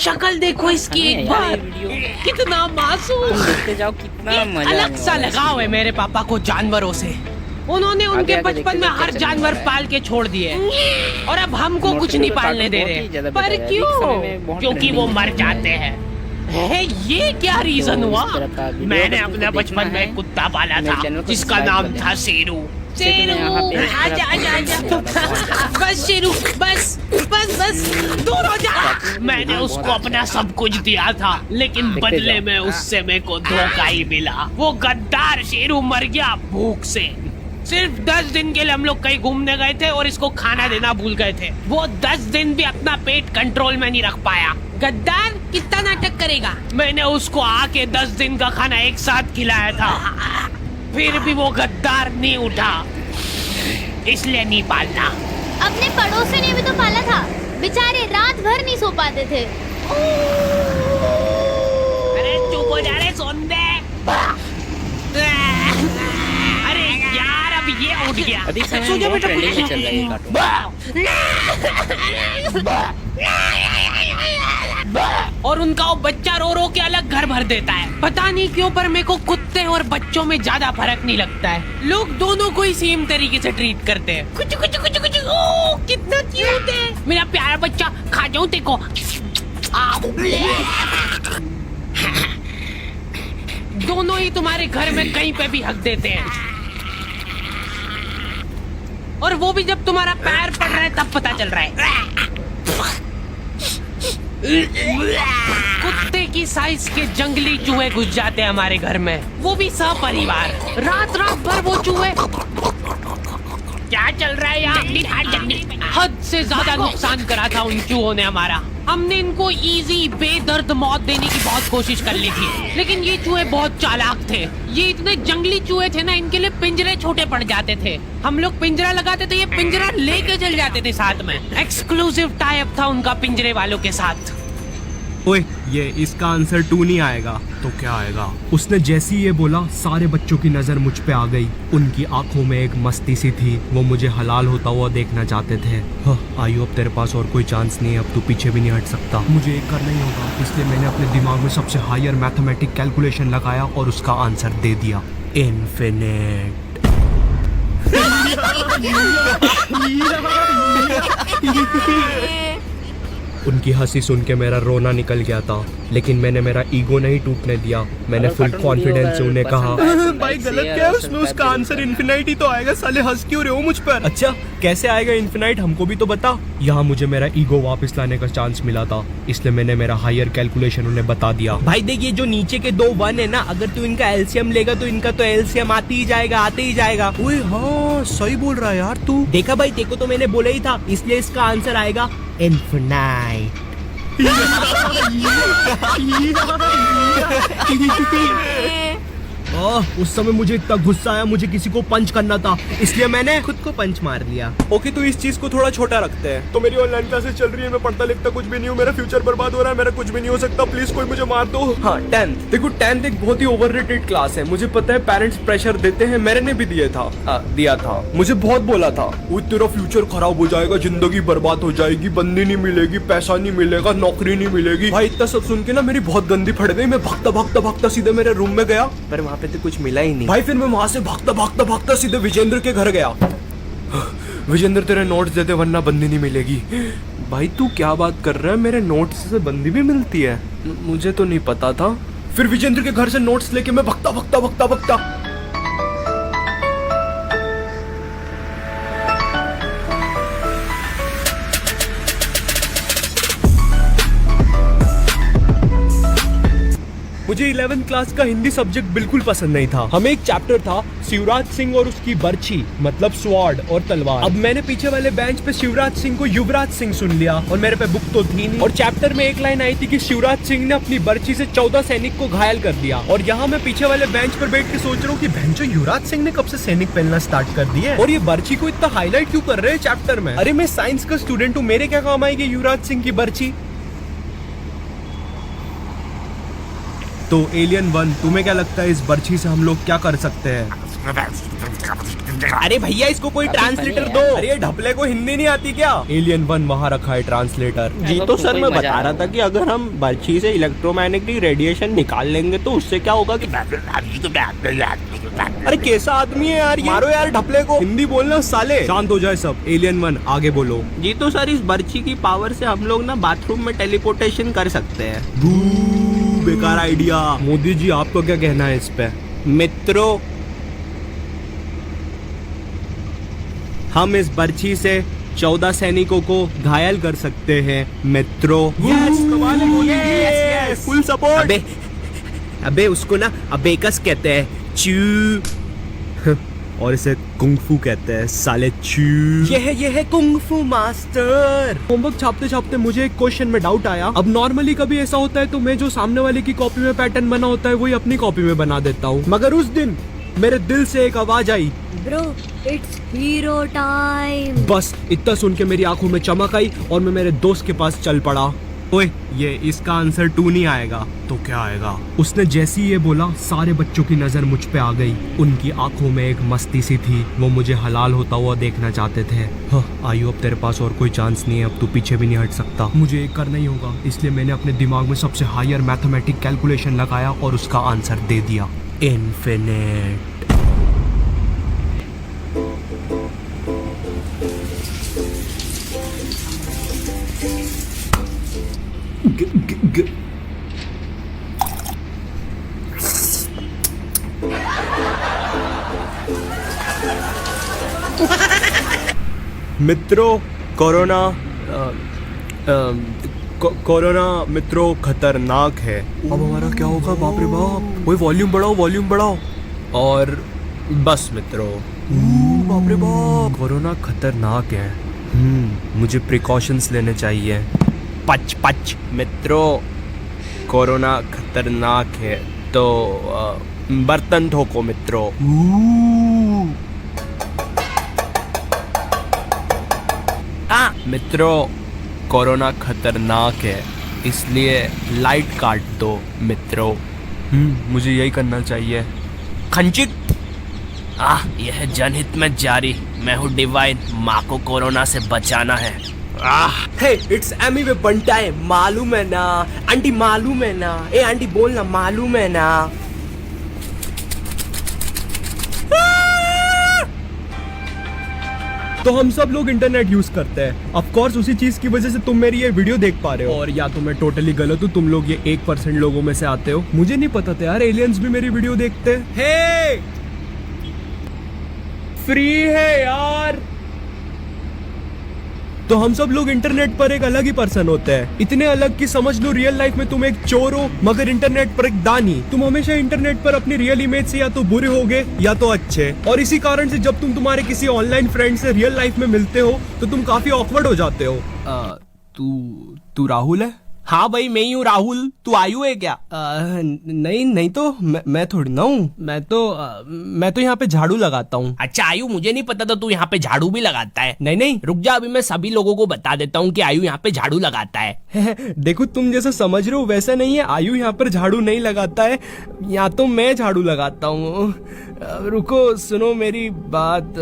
शक्ल देखो इसकी एक बार, कितना मासूम। तुम देखते जाओ कितना मजा अलग सा लगाव है मेरे पापा को जानवरों से। उन्होंने उनके बचपन में हर जानवर पाल के छोड़ दिए और अब हमको कुछ नहीं पालने दे रहे। पर क्यों? क्योंकि वो मर जाते हैं। ये क्या रीजन हुआ? मैंने अपने बचपन में एक कुत्ता पाला था जिसका नाम था शेरू। शेरू आजा आजा आजा। बस शेरू, बस बस बस दूर हो जा। मैंने उसको अपना सब कुछ दिया था, लेकिन बदले में उससे मेरे को धोखा ही मिला। वो गद्दार शेरू मर गया भूख से। सिर्फ 10 दिन के लिए हम लोग कहीं घूमने गए थे और इसको खाना देना भूल गए थे। वो 10 दिन भी अपना पेट कंट्रोल में नहीं रख पाया। गद्दार कितना नाटक करेगा। मैंने उसको आके 10 दिन का खाना एक साथ खिलाया था, फिर भी वो गद्दार नहीं उठा। इसलिए नहीं पालना। अपने पड़ोसी ने भी तो पाला था, बेचारे रात भर नहीं सो पाते थे। अरे चुप हो जा रे सोंदे। अरे यार अब ये उठ गया। अभी समय में बहुत ट्रेंडिंग में चल रहा है ये कार्टून। और उनका वो बच्चा रो रो के अलग घर भर देता है। पता नहीं क्यों, पर मेरे को कुत्ते और बच्चों में ज्यादा फर्क नहीं लगता है। लोग दोनों को ही सेम तरीके से ट्रीट करते हैं। कुछ कुछ कुछ कुछ। ओ कितना क्यूट है मेरा प्यारा बच्चा। खा जाऊं तेको। दोनों ही तुम्हारे घर में कहीं पे भी हक देते हैं, और वो भी जब तुम्हारा पैर पड़ रहा है तब पता चल रहा है। कुत्ते की साइज के जंगली चूहे घुस जाते हैं हमारे घर में, वो भी सपरिवार। रात रात भर वो चूहे। क्या चल रहा है यहाँ? हद से ज्यादा नुकसान करा था उन चूहों ने हमारा। हमने इनको इजी बेदर्द मौत देने की बहुत कोशिश कर ली थी, लेकिन ये चूहे बहुत चालाक थे। ये इतने जंगली चूहे थे ना, इनके लिए पिंजरे छोटे पड़ जाते थे। हम लोग पिंजरा लगाते थे, ये पिंजरा लेके चल जाते थे साथ में। एक्सक्लूसिव टाई अप था उनका पिंजरे वालों के साथ। ओए, ये इसका आंसर 2 नहीं आएगा तो क्या आएगा? उसने जैसे ही ये बोला, सारे बच्चों की नजर मुझ पे आ गई। उनकी आंखों में एक मस्ती सी थी। वो मुझे हलाल होता हुआ देखना चाहते थे। आयु, अब तेरे पास और कोई चांस नहीं है। अब तू पीछे भी नहीं हट सकता। मुझे एक करना ही होगा, इसलिए मैंने अपने दिमाग में सबसे हायर मैथमेटिक कैलकुलेशन लगाया और उसका आंसर दे दिया। इन्फिनिट। उनकी हंसी सुन के मेरा रोना निकल गया था, लेकिन मैंने मेरा ईगो नहीं टूटने दिया। मैंने फुल कॉन्फिडेंस से उन्हें कहा, भाई गलत क्या है उसमें? उसका आंसर इन्फिनाइट ही तो आएगा। साले हंस क्यों रहे हो मुझ पर? अच्छा, कैसे आएगा इन्फिनाइट? हमको भी तो बता। यहाँ मुझे मेरा ईगो वापस लाने का चांस मिला था, इसलिए मैंने मेरा हायर कैलकुलेशन उन्हें बता दिया। भाई देखिए, जो नीचे के 2 1 है ना, अगर तू इनका एलसीएम लेगा तो इनका तो एलसीएम आते ही जाएगा। ओए हाँ, सही बोल रहा है यार तू। देखा भाई, देखो तो मैंने बोला ही था, इसलिए इसका आंसर आएगा इन्फिनाइट। उस समय मुझे इतना गुस्सा आया, मुझे किसी को पंच करना था, इसलिए मैंने खुद को पंच मार लिया। ओके, तो इस चीज को थोड़ा छोटा रखते हैं। तो मेरी ऑनलाइन क्लासेस चल रही है, मैं पढ़ता लिखता कुछ भी नहीं हूँ, मेरा फ्यूचर बर्बाद हो रहा है, मेरा कुछ भी नहीं हो सकता, प्लीज कोई मुझे मार दो। हाँ, 10th। देखो, 10th एक बहुत ही ओवररेटेड क्लास है। मुझे पता है पेरेंट्स प्रेशर देते हैं, मैंने भी दिया था। मुझे बहुत बोला था, वो तेरा फ्यूचर खराब हो जाएगा, जिंदगी बर्बाद हो जाएगी, बंदी नहीं मिलेगी, पैसा नहीं मिलेगा, नौकरी नहीं मिलेगी। भाई इतना सब सुन के ना मेरी बहुत गंदी फट गई। मैं भागता सीधे मेरे रूम में गया, पर वहाँ पे तो कुछ मिला ही नहीं। भाई फिर मैं वहां से भागता सीधे विजेंद्र के घर गया। विजेंद्र, तेरे नोट्स दे दे वरना बंदी नहीं मिलेगी। भाई तू क्या बात कर रहा है? मेरे नोट्स से बंदी भी मिलती है? मुझे तो नहीं पता था। फिर विजेंद्र के घर से नोट्स लेके मैं भागता। मुझे 11th क्लास का हिंदी सब्जेक्ट बिल्कुल पसंद नहीं था। हमें एक चैप्टर था शिवराज सिंह और उसकी बर्छी, मतलब स्वॉर्ड और तलवार। अब मैंने पीछे वाले बेंच पे शिवराज सिंह को युवराज सिंह सुन लिया, और मेरे पे बुक तो थी नहीं। और चैप्टर में एक लाइन आई थी कि शिवराज सिंह ने अपनी बर्छी से 14 सैनिक को घायल कर दिया। और यहाँ मैं पीछे वाले बेंच पर बैठ के सोच रहा हूँ कि भैंचो, युवराज सिंह ने कब से सैनिक पहनना स्टार्ट कर दिए, और ये बर्छी को इतना हाईलाइट क्यों कर रहे हैं चैप्टर में? अरे मैं साइंस का स्टूडेंट हूँ, मेरे क्या काम आएगी युवराज सिंह की बर्छी? तो एलियन 1, तुम्हें क्या लगता है इस बर्छी से हम लोग क्या कर सकते हैं? अरे भैया इसको कोई ट्रांसलेटर दो। अरे ये ढपले को हिंदी नहीं आती क्या? एलियन 1 वहाँ रखा है ट्रांसलेटर। जी तो सर मैं बता रहा था कि अगर हम बर्छी से इलेक्ट्रोमैग्नेटिक रेडिएशन निकाल लेंगे तो उससे क्या होगा कि अरे कैसा आदमी है यार, मारो यार ढपले को, हिंदी बोलना साले। शांत हो जाए सब। एलियन 1 आगे बोलो। जी तो सर इस बर्छी की पावर से हम लोग ना बाथरूम में टेलीपोर्टेशन कर सकते हैं। बेकार आइडिया। मोदी जी आपको क्या कहना है इस पे? मित्रों, हम इस बर्छी से 14 सैनिकों को घायल कर सकते हैं मित्रों। Full support. अबे उसको ना अबेकस कहते हैं, चू। और इसे कुंगफू कहते हैं साले, चू। ये है कुंगफू मास्टर। होमवर्क छापते छापते मुझे एक क्वेश्चन में डाउट आया। अब नॉर्मली कभी ऐसा होता है तो मैं जो सामने वाले की कॉपी में पैटर्न बना होता है वही अपनी कॉपी में बना देता हूँ, मगर उस दिन मेरे दिल से एक आवाज आई, ब्रो इट्स हीरो टाइम। बस इतना सुन के मेरी आंखों में चमक आई और मैं मेरे दोस्त के पास चल पड़ा। ओए ये इसका आंसर 2 नहीं आएगा तो क्या आएगा? उसने जैसे ही ये बोला सारे बच्चों की नजर मुझ पे आ गई। उनकी आंखों में एक मस्ती सी थी, वो मुझे हलाल होता हुआ देखना चाहते थे। आयु अब तेरे पास और कोई चांस नहीं है, अब तू पीछे भी नहीं हट सकता। मुझे ये करना ही होगा, इसलिए मैंने अपने दिमाग में सबसे हायर मैथमेटिक कैलकुलेशन लगाया और उसका आंसर दे दिया, इन्फिनिट। मित्रों कोरोना मित्रों खतरनाक है। अब हमारा क्या होगा? बाप रे बाप। वही वॉल्यूम बढ़ाओ। और बस मित्रों, बाप रे बाप, कोरोना खतरनाक है। मुझे प्रिकॉशंस लेने चाहिए। पच मित्रों, कोरोना खतरनाक है तो बर्तन ठोको मित्रों। मित्रों, कोरोना खतरनाक है इसलिए लाइट काट दो मित्रों। मुझे यही करना चाहिए। खंचित। यह जनहित में जारी। मैं हूँ डिवाइन, माँ को कोरोना से बचाना है। हे इट्स एमी वे बंटाए, मालूम है ना आंटी, मालूम है ना। ए आंटी बोलना, मालूम है ना। तो हम सब लोग इंटरनेट यूज करते हैं, ऑफ कोर्स उसी चीज की वजह से तुम मेरी ये वीडियो देख पा रहे हो। और या तो मैं टोटली गलत हूँ, तुम लोग ये 1% लोगों में से आते हो। मुझे नहीं पता था यार एलियंस भी मेरी वीडियो देखते हैं। हे फ्री है यार। तो हम सब लोग इंटरनेट पर एक अलग ही पर्सन होते हैं, इतने अलग कि समझ लो रियल लाइफ में तुम एक चोर हो मगर इंटरनेट पर एक दानी। तुम हमेशा इंटरनेट पर अपनी रियल इमेज से या तो बुरे होगे या तो अच्छे, और इसी कारण से जब तुम तुम्हारे किसी ऑनलाइन फ्रेंड से रियल लाइफ में मिलते हो तो तुम काफी ऑकवर्ड हो जाते हो। तू राहुल है? हाँ भाई मैं ही हूँ राहुल। तू आयु है क्या? नहीं तो मैं थोड़ी ना हूँ। मैं तो यहाँ पे झाड़ू लगाता हूँ। अच्छा आयु, मुझे नहीं पता था तू यहाँ पे झाड़ू भी लगाता है। नहीं रुक जा, अभी मैं सभी लोगों को बता देता हूँ कि आयु यहाँ पे झाड़ू लगाता है। देखो तुम जैसा समझ रहे हो वैसा नहीं है। आयु यहाँ पर झाड़ू नहीं लगाता है, यहाँ तो मैं झाड़ू लगाता हूँ। रुको सुनो मेरी बात।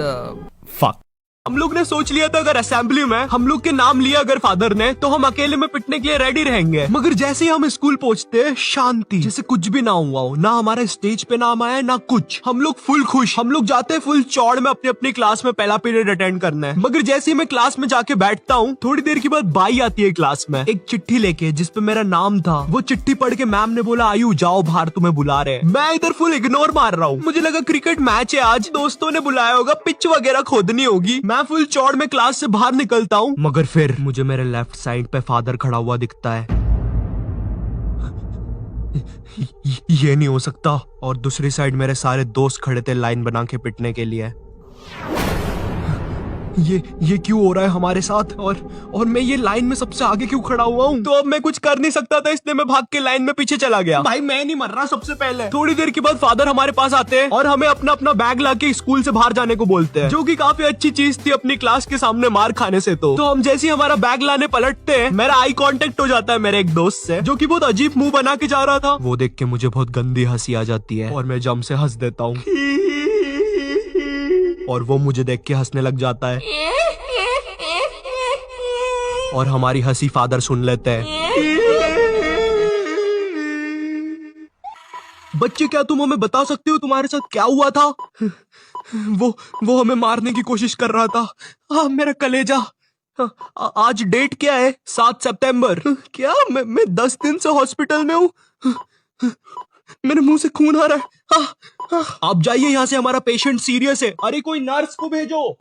फक। हम लोग ने सोच लिया था अगर असेंबली में हम लोग के नाम लिया अगर फादर ने तो हम अकेले में पिटने के लिए रेडी रहेंगे, मगर जैसे ही हम स्कूल पहुंचते हैं शांति, जैसे कुछ भी ना हुआ हो। ना हमारे स्टेज पे नाम आया ना कुछ। हम लोग फुल खुश। हम लोग जाते हैं फुल चौड़ में अपनी अपनी क्लास में पहला पीरियड अटेंड करना है। मगर जैसे ही मैं क्लास में जाके बैठता हूँ थोड़ी देर के बाद बाई आती है क्लास में एक चिट्ठी लेके जिसपे मेरा नाम था। वो चिट्ठी पढ़ के मैम ने बोला आयु जाओ बाहर, तुम्हें बुला रहे। मैं इधर फुल इग्नोर मार रहा हूँ। मुझे लगा क्रिकेट मैच है आज, दोस्तों ने बुलाया होगा, पिच वगैरह खोदनी होगी। मैं फुल चौड़ में क्लास से बाहर निकलता हूँ, मगर फिर मुझे मेरे लेफ्ट साइड पे फादर खड़ा हुआ दिखता है। ये नहीं हो सकता। और दूसरी साइड मेरे सारे दोस्त खड़े थे लाइन बना के पिटने के लिए। ये क्यों हो रहा है हमारे साथ? और मैं ये लाइन में सबसे आगे क्यों खड़ा हुआ हूँ? तो अब मैं कुछ कर नहीं सकता था, इसलिए मैं भाग के लाइन में पीछे चला गया। भाई मैं नहीं मर रहा सबसे पहले। थोड़ी देर के बाद फादर हमारे पास आते हैं और हमें अपना अपना बैग लाके स्कूल से बाहर जाने को बोलते हैं, जो कि काफी अच्छी चीज थी अपनी क्लास के सामने मार खाने से। तो हम जैसे ही हमारा बैग लाने पलटते हैं, मेरा आई कांटेक्ट हो जाता है मेरे एक दोस्त से, जो कि बहुत अजीब मुंह बना के जा रहा था। वो देख के मुझे बहुत गंदी हंसी आ जाती है और मैं जम से हंस देता हूँ और वो मुझे देख के हंसने लग जाता है और हमारी हंसी फादर सुन लेते हैं। बच्चे, क्या तुम हमें बता सकते हो तुम्हारे साथ क्या हुआ था? वो हमें मारने की कोशिश कर रहा था। मेरा कलेजा। आज डेट क्या है? 7 सितंबर। क्या मैं 10 दिन से हॉस्पिटल में हूँ। मेरे मुंह से खून आ रहा है। आप जाइए यहाँ से, हमारा पेशेंट सीरियस है। अरे कोई नर्स को भेजो।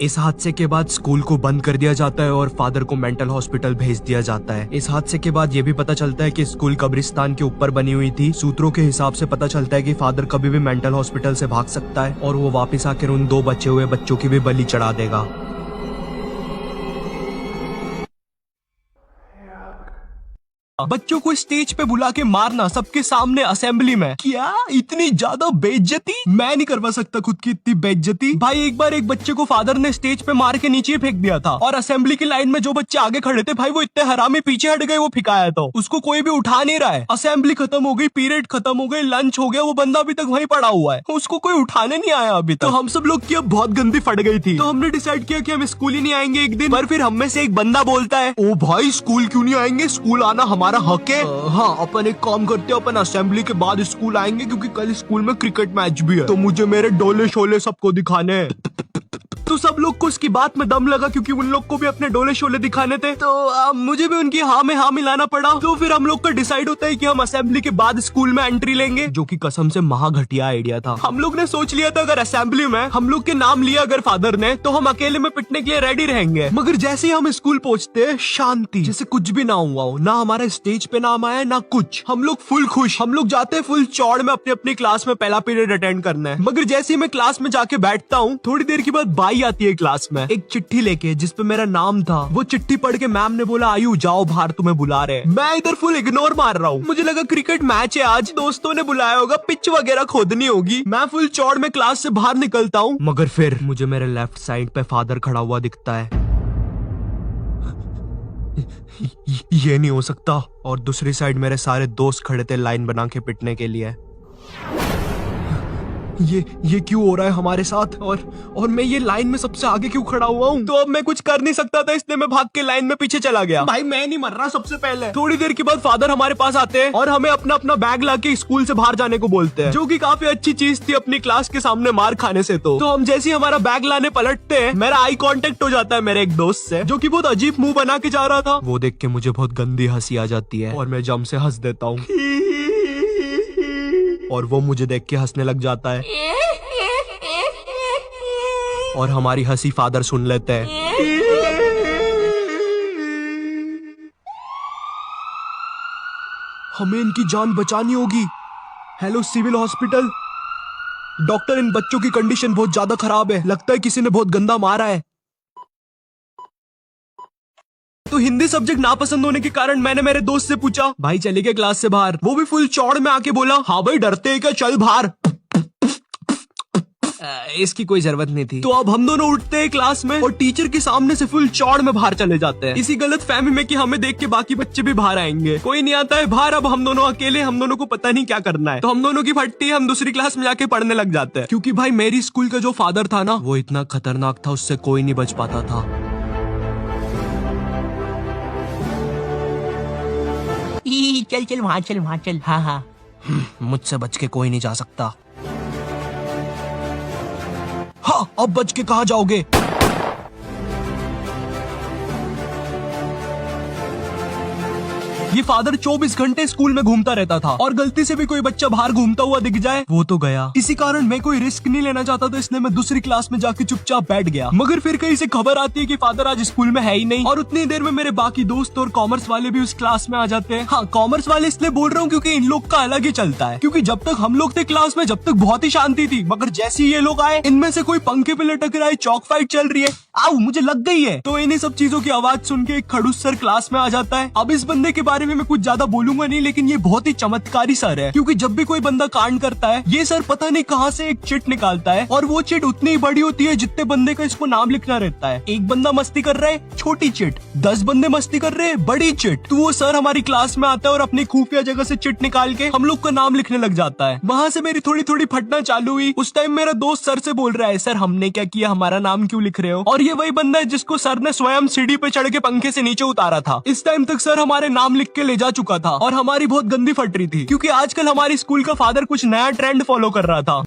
इस हादसे के बाद स्कूल को बंद कर दिया जाता है और फादर को मेंटल हॉस्पिटल भेज दिया जाता है। इस हादसे के बाद ये भी पता चलता है कि स्कूल कब्रिस्तान के ऊपर बनी हुई थी। सूत्रों के हिसाब से पता चलता है कि फादर कभी भी मेंटल हॉस्पिटल से भाग सकता है और वो वापस आकर उन 2 बचे हुए बच्चों की भी बलि चढ़ा देगा। बच्चों को स्टेज पे बुला के मारना सबके सामने असेंबली में, क्या इतनी ज्यादा बेइज्जती? मैं नहीं करवा सकता खुद की इतनी बेइज्जती। भाई एक बार एक बच्चे को फादर ने स्टेज पे मार के नीचे फेंक दिया था और असेंबली की लाइन में जो बच्चे आगे खड़े थे, भाई वो इतने हरामी पीछे हट गए, वो फिकाया तो उसको कोई भी उठा नहीं रहा है। असेंबली खत्म हो गई, पीरियड खत्म हो गई, लंच हो गया, वो बंदा अभी तक वहीं पड़ा हुआ है, उसको कोई उठाने नहीं आया अभी तक। तो हम सब लोग की अब बहुत गंदी फट गई थी, तो हमने डिसाइड किया कि हम स्कूल ही नहीं आएंगे एक दिन। पर फिर हम में से एक बंदा बोलता है, ओ भाई स्कूल क्यों नहीं आएंगे, स्कूल आना हमारा हक है। हाँ, अपन एक काम करते हैं, अपन असेंबली के बाद स्कूल आएंगे क्योंकि कल स्कूल में क्रिकेट मैच भी है, तो मुझे मेरे डोले शोले सबको दिखाने हैं। तो सब लोग को उसकी बात में दम लगा क्योंकि उन लोग को भी अपने डोले शोले दिखाने थे, तो मुझे भी उनकी हाँ में हाँ मिलाना पड़ा। तो फिर हम लोग का डिसाइड होता है कि हम असेंबली के बाद स्कूल में एंट्री लेंगे, जो कि कसम से महा घटिया आइडिया था। हम लोग ने सोच लिया था अगर असेंबली में हम लोग के नाम लिया अगर फादर ने, तो हम अकेले में पिटने के लिए रेडी रहेंगे। मगर जैसे ही हम स्कूल पहुंचते हैं, शांति, जैसे कुछ भी ना हुआ हो, ना हमारा स्टेज पे नाम आया ना कुछ। हम लोग फुल खुश, हम लोग जाते हैं फुल चौड़ में अपनी अपनी क्लास में पहला पीरियड अटेंड करना है। मगर जैसे ही मैं क्लास में जाके बैठता हूँ, थोड़ी देर के बाद बाई आती है क्लास में एक चिट्ठी लेके जिसपे मेरा नाम था। वो चिट्ठी पढ़ के मैम ने बोला, आयु जाओ बाहर, तुम्हें बुला रहे। मैं इधर फुल इग्नोर मार रहा हूँ, मुझे लगा क्रिकेट मैच है आज, दोस्तों ने बुलाया होगा, पिच वगैरह खोदनी होगी। मैं फुल चौड़ में क्लास से बाहर निकलता हूँ, मगर फिर मुझे मेरे लेफ्ट साइड पे फादर खड़ा हुआ दिखता है। ये नहीं हो सकता। और दूसरी साइड मेरे सारे दोस्त खड़े थे लाइन बना के पिटने के लिए। ये क्यों हो रहा है हमारे साथ? और मैं ये लाइन में सबसे आगे क्यों खड़ा हुआ हूँ? तो अब मैं कुछ कर नहीं सकता था, इसलिए मैं भाग के लाइन में पीछे चला गया। भाई मैं नहीं मर रहा सबसे पहले। थोड़ी देर के बाद फादर हमारे पास आते हैं और हमें अपना अपना बैग लाके स्कूल से बाहर जाने को बोलते हैं, जो कि काफी अच्छी चीज थी अपनी क्लास के सामने मार खाने से। तो हम जैसे ही हमारा बैग लाने पलटते हैं, मेरा आई कांटेक्ट हो जाता है मेरे एक दोस्त से, जो कि बहुत अजीब मुंह बना के जा रहा था। वो देख के मुझे बहुत गंदी हंसी आ जाती है और मैं जम से हंस देता हूँ और वो मुझे देख के हंसने लग जाता है और हमारी हंसी फादर सुन लेते हैं। हमें इनकी जान बचानी होगी। हेलो सिविल हॉस्पिटल, डॉक्टर इन बच्चों की कंडीशन बहुत ज्यादा खराब है, लगता है किसी ने बहुत गंदा मारा है। तो हिंदी सब्जेक्ट नापसंद होने के कारण मैंने मेरे दोस्त से पूछा, भाई चले गए क्लास से बाहर? वो भी फुल चौड़ में आके बोला, हाँ भाई डरते हैं क्या, चल बाहर। इसकी कोई जरूरत नहीं थी। तो अब हम दोनों उठते हैं क्लास में और टीचर के सामने से फुल चौड़ में बाहर चले जाते हैं, इसी गलत फहमी में कि हमें देख के बाकी बच्चे भी बाहर आएंगे। कोई नहीं आता है बाहर, अब हम दोनों अकेले, हम दोनों को पता नहीं क्या करना है। तो हम दोनों की फटती है, हम दूसरी क्लास में जाके पढ़ने लग जाते हैं, क्योंकि भाई मेरी स्कूल का जो फादर था ना, वो इतना खतरनाक था, उससे कोई नहीं बच पाता था। चल वहाँ चल। हाँ। मुझसे बच के कोई नहीं जा सकता। हाँ, अब बच के कहाँ जाओगे? ये फादर 24 घंटे स्कूल में घूमता रहता था और गलती से भी कोई बच्चा बाहर घूमता हुआ दिख जाए वो तो गया। इसी कारण मैं कोई रिस्क नहीं लेना चाहता था, इसलिए मैं दूसरी क्लास में जाके चुपचाप बैठ गया। मगर फिर कहीं से खबर आती है कि फादर आज स्कूल में है ही नहीं और उतनी देर में मेरे बाकी दोस्त और कॉमर्स वाले भी उस क्लास में आ जाते हैं। हाँ, कॉमर्स वाले इसलिए बोल रहा हूँ क्योंकि इन लोग का अलग ही चलता है, क्योंकि जब तक हम लोग थे क्लास में जब तक बहुत ही शांति थी, मगर जैसे ही ये लोग आए इनमें से कोई पंखे पे लटक रहा है, चौक फाइट चल रही है, आओ मुझे लग गई है। तो इन्हीं सब चीजों की आवाज सुन के एक खड़ूस सर क्लास में आ जाता है। अब इस बंदे के बारे में मैं कुछ ज्यादा बोलूंगा नहीं, लेकिन ये बहुत ही चमत्कारी सर है, क्योंकि जब भी कोई बंदा कांड करता है ये सर पता नहीं कहाँ से एक चिट निकालता है और वो चिट उतनी बड़ी होती है जितने बंदे का इसको नाम लिखना रहता है। एक बंदा मस्ती कर रहा है, छोटी चिट, 10 बंदे मस्ती कर रहे हैं, बड़ी चिट। तो वो सर हमारी क्लास में आता है और अपनी खुफिया जगह से चिट निकाल के हम लोग का नाम लिखने लग जाता है। वहाँ से मेरी थोड़ी थोड़ी फटना चालू हुई। उस टाइम मेरा दोस्त सर से बोल रहा है, सर हमने क्या किया, हमारा नाम क्यों लिख रहे हो? और ये वही बंदा है जिसको सर ने स्वयं सीढ़ी पे चढ़ के पंखे से नीचे उतारा था। इस टाइम तक सर हमारे नाम लिख के ले जा चुका था और हमारी बहुत गंदी फट रही थी, क्योंकि आजकल हमारी स्कूल का फादर कुछ नया ट्रेंड फॉलो कर रहा था।